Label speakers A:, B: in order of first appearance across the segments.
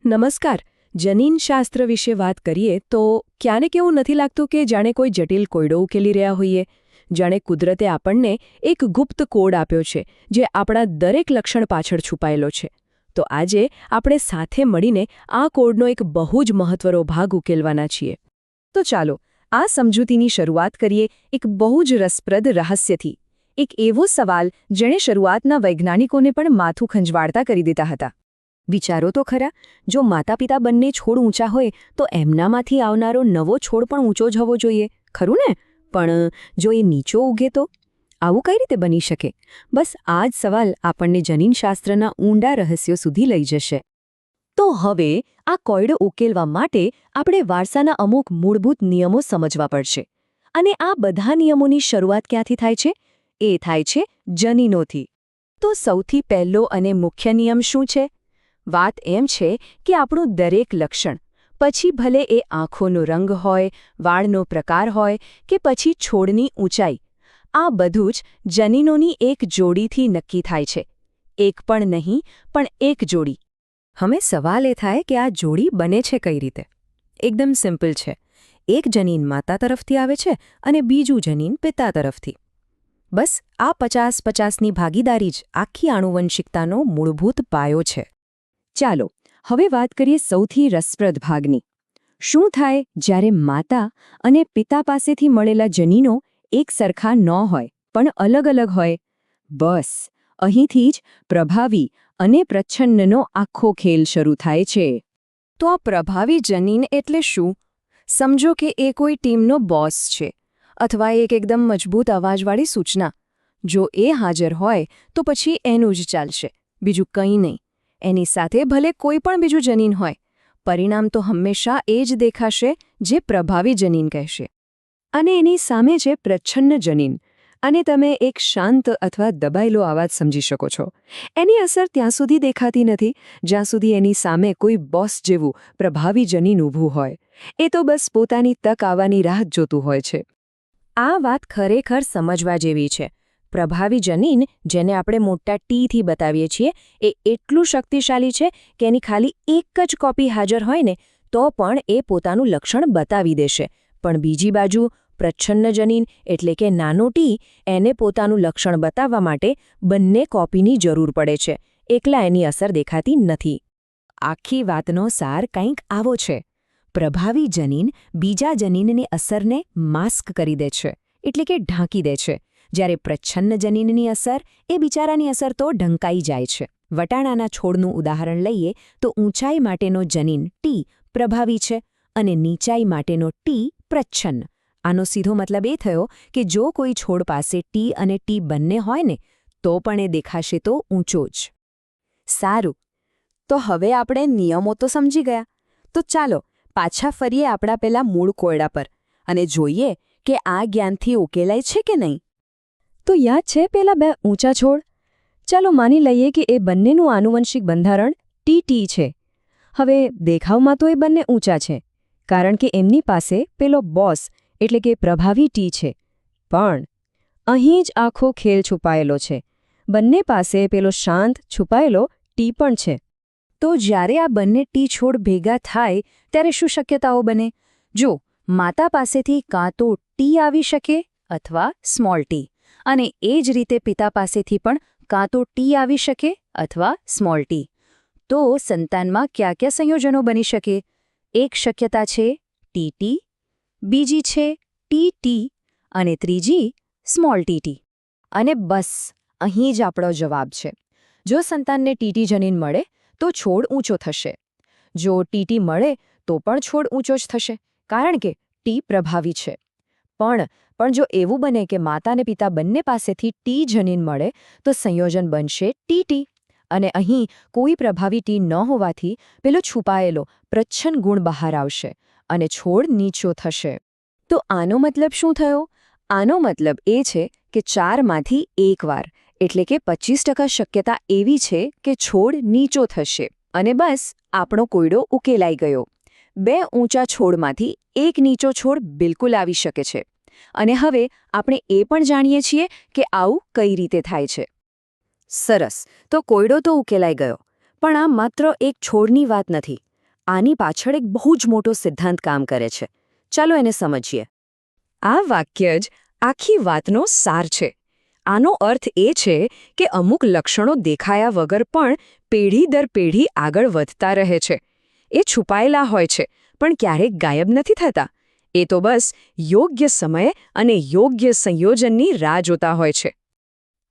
A: નમસ્કાર. જનીનશાસ્ત્ર વિશે વાત કરીએ તો ક્યારેક એવું નથી લાગતું કે જાણે કોઈ જટિલ કોયડો ઉકેલી રહ્યા હોઈએ? જાણે કુદરતે આપણને એક ગુપ્ત કોડ આપ્યો છે જે આપણા દરેક લક્ષણ પાછળ છુપાયેલો છે. તો આજે આપણે સાથે મળીને આ કોડનો એક બહુ જ મહત્વનો ભાગ ઉકેલવાના છીએ. તો ચાલો આ સમજૂતીની શરૂઆત કરીએ એક બહુ જ રસપ્રદ રહસ્યથી. એક એવો સવાલ જેણે શરૂઆતના વૈજ્ઞાનિકોને પણ માથું ખંજવાળતા કરી દીધા હતા. વિચારો તો ખરા, જો માતાપિતા બંને છોડ ઊંચા હોય તો એમનામાંથી આવનારો નવો છોડ પણ ઊંચો જ હોવો જોઈએ, ખરું ને? પણ જો એ નીચો ઉગે તો આવું કઈ રીતે બની શકે? બસ આ જ સવાલ આપણને જનીનશાસ્ત્રના ઊંડા રહસ્યો સુધી લઈ જશે. તો હવે આ કોયડો ઉકેલવા માટે આપણે વારસાના અમુક મૂળભૂત નિયમો સમજવા પડશે. અને આ બધા નિયમોની શરૂઆત ક્યાંથી થાય છે? એ થાય છે જનીનોથી. તો સૌથી પહેલો અને મુખ્ય નિયમ શું છે? વાત એમ છે કે આપણું દરેક લક્ષણ, પછી ભલે એ આંખોનો રંગ હોય, વાળનો પ્રકાર હોય કે પછી છોડની ઊંચાઈ, આ બધું જ જનીનોની એક જોડીથી નક્કી થાય છે. એક પણ નહીં, પણ એક જોડી. હવે સવાલ એ થાય કે આ જોડી બને છે કઈ રીતે? એકદમ સિમ્પલ છે. એક જનીન માતા તરફથી આવે છે અને બીજું જનીન પિતા તરફથી. બસ આ 50-50ની ભાગીદારી જ આખી આનુવંશિકતાનો મૂળભૂત પાયો છે. ચાલો હવે વાત કરીએ સૌથી રસપ્રદ ભાગની. શું થાય જ્યારે માતા અને પિતા પાસેથી મળેલા જનીનો એક સરખા ન હોય પણ અલગ અલગ હોય? બસ અહીંથી જ પ્રભાવી અને પ્રચ્છન્નનો આખો ખેલ શરૂ થાય છે. તો આ પ્રભાવી જનીન એટલે શું? સમજો કે એ કોઈ ટીમનો બોસ છે, અથવા એક એકદમ મજબૂત અવાજવાળી સૂચના. જો એ હાજર હોય તો પછી એનું જ ચાલશે, બીજું કંઈ નહીં. એની સાથે ભલે કોઈ પણ બીજું જનીન હોય, પરિણામ તો હંમેશા એ જ દેખાશે જે પ્રભાવી જનીન કહેશે. અને એની સામે છે પ્રચ્છન્ન જનીન. અને તમે એક શાંત અથવા દબાયેલો અવાજ સમજી શકો છો. એની અસર ત્યાં સુધી દેખાતી નથી જ્યાં સુધી એની સામે કોઈ બોસ જેવું પ્રભાવી જનીન ઊભું હોય. એ તો બસ પોતાની તક આવવાની રાહ જોતું હોય છે. આ વાત ખરેખર સમજવા જેવી છે. પ્રભાવી જનીન, જેને આપણે મોટા ટીથી બતાવીએ છીએ, એ એટલું શક્તિશાળી છે કે એની ખાલી એક જ કોપી હાજર હોય ને તો પણ એ પોતાનું લક્ષણ બતાવી દેશે. પણ બીજી બાજુ પ્રચ્છન્ન જનીન એટલે કે નાનો ટી, એને પોતાનું લક્ષણ બતાવવા માટે બંને કોપીની જરૂર પડે છે. એકલા એની અસર દેખાતી નથી. આખી વાતનો સાર કંઈક આવો છે. પ્રભાવી જનીન બીજા જનીનની અસરને માસ્ક કરી દે છે, એટલે કે ઢાંકી દે છે. જ્યારે પ્રચ્છન્ન જનીનની અસર, એ બિચારાની અસર તો ઢંકાઈ જાય છે. વટાણાના છોડનું ઉદાહરણ લઈએ તો ઊંચાઈ માટેનો જનીન ટી પ્રભાવી છે અને નીચાઈ માટેનો ટી પ્રચ્છન્ન. આનો સીધો મતલબ એ થયો કે જો કોઈ છોડ પાસે ટી અને ટી બંને હોય ને તો પણ એ દેખાશે તો ઊંચો જ. સારું, તો હવે આપણે નિયમો તો સમજી ગયા. તો ચાલો પાછા ફરીએ આપણા પેલા મૂળ કોયડા પર અને જોઈએ કે આ જ્ઞાનથી ઉકેલાય છે કે નહીં. તો યાદ છે પેલા બે ઊંચા છોડ? ચાલો માની લઈએ કે એ બંનેનું આનુવંશિક બંધારણ ટી છે. હવે દેખાવમાં તો એ બંને ઊંચા છે કારણ કે એમની પાસે પેલો બોસ એટલે કે પ્રભાવી ટી છે. પણ અહીં જ આખો ખેલ છુપાયેલો છે. બંને પાસે પેલો શાંત છુપાયેલો ટી પણ છે. તો જ્યારે આ બંને ટી છોડ ભેગા થાય ત્યારે શું શક્યતાઓ બને? જો માતા પાસેથી કાં તો ટી આવી શકે અથવા સ્મોલ ટી, અને એ જ રીતે પિતા પાસેથી પણ કાં તો ટી આવી શકે અથવા સ્મોલ ટી. તો સંતાનમાં કયા કયા સંયોજનો બની શકે? એક શક્યતા છે ટી, બીજી છે ટી અને ત્રીજી સ્મોલ ટી. અને બસ અહીં જ આપણો જવાબ છે. જો સંતાનને ટી જનીન મળે તો છોડ ઊંચો થશે. જો ટી મળે તો પણ છોડ ઊંચો જ થશે કારણ કે ટી પ્રભાવી છે. પણ જો એવું બને કે માતા અને પિતા બંને પાસેથી ટી જનીન મળે તો સંયોજન બનશે ટી. અને અહીં કોઈ પ્રભાવી ટી ન હોવાથી પેલો છુપાયેલો પ્રચ્છન્ન ગુણ બહાર આવશે અને છોડ નીચો થશે. તો આનો મતલબ શું થયો? આનો મતલબ એ છે કે 4માંથી 1 વાર એટલે કે 25% શક્યતા એવી છે કે છોડ નીચો થશે. અને બસ આપણો કોયડો ઉકેલાઈ ગયો. 2 ઊંચા છોડમાંથી એક નીચો છોડ બિલકુલ આવી શકે છે. અને હવે આપણે એ પણ જાણીએ છીએ કે આવું કઈ રીતે થાય છે. સરસ, તો કોયડો તો ઉકેલાઈ ગયો. પણ આ માત્ર એક છોડની વાત નથી.
B: આની પાછળ એક બહુ જ મોટો સિદ્ધાંત કામ કરે છે. ચાલો એને સમજીએ.
A: આ વાક્ય જ આખી વાતનો સાર છે. આનો અર્થ એ છે કે અમુક લક્ષણો દેખાયા વગર પણ પેઢી દર પેઢી આગળ વધતા રહે છે. એ છુપાયેલા હોય છે, પણ ક્યારેક ગાયબ નથી થતા. એ તો બસ યોગ્ય સમય અને યોગ્ય સંયોજનની રાહ જોતા હોય છે.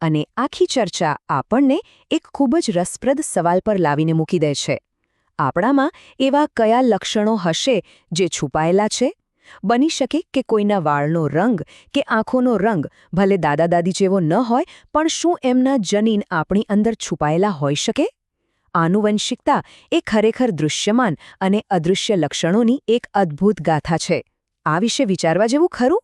B: અને આખી ચર્ચા આપણને એક ખૂબ જ રસપ્રદ સવાલ પર લાવીને મૂકી દે છે. આપણામાં એવા કયા લક્ષણો હશે જે છુપાયેલા છે? બની શકે કે કોઈના વાળનો રંગ કે આંખોનો રંગ ભલે દાદા-દાદી જેવો ન હોય, પણ શું એમના જનીન આપણી અંદર છુપાયેલા હોઈ શકે? આનુવંશિકતા એ ખરેખર દૃશ્યમાન અને અદૃશ્ય લક્ષણોની એક અદ્ભુત ગાથા છે. આ વિશે વિચારવા જેવું ખરું?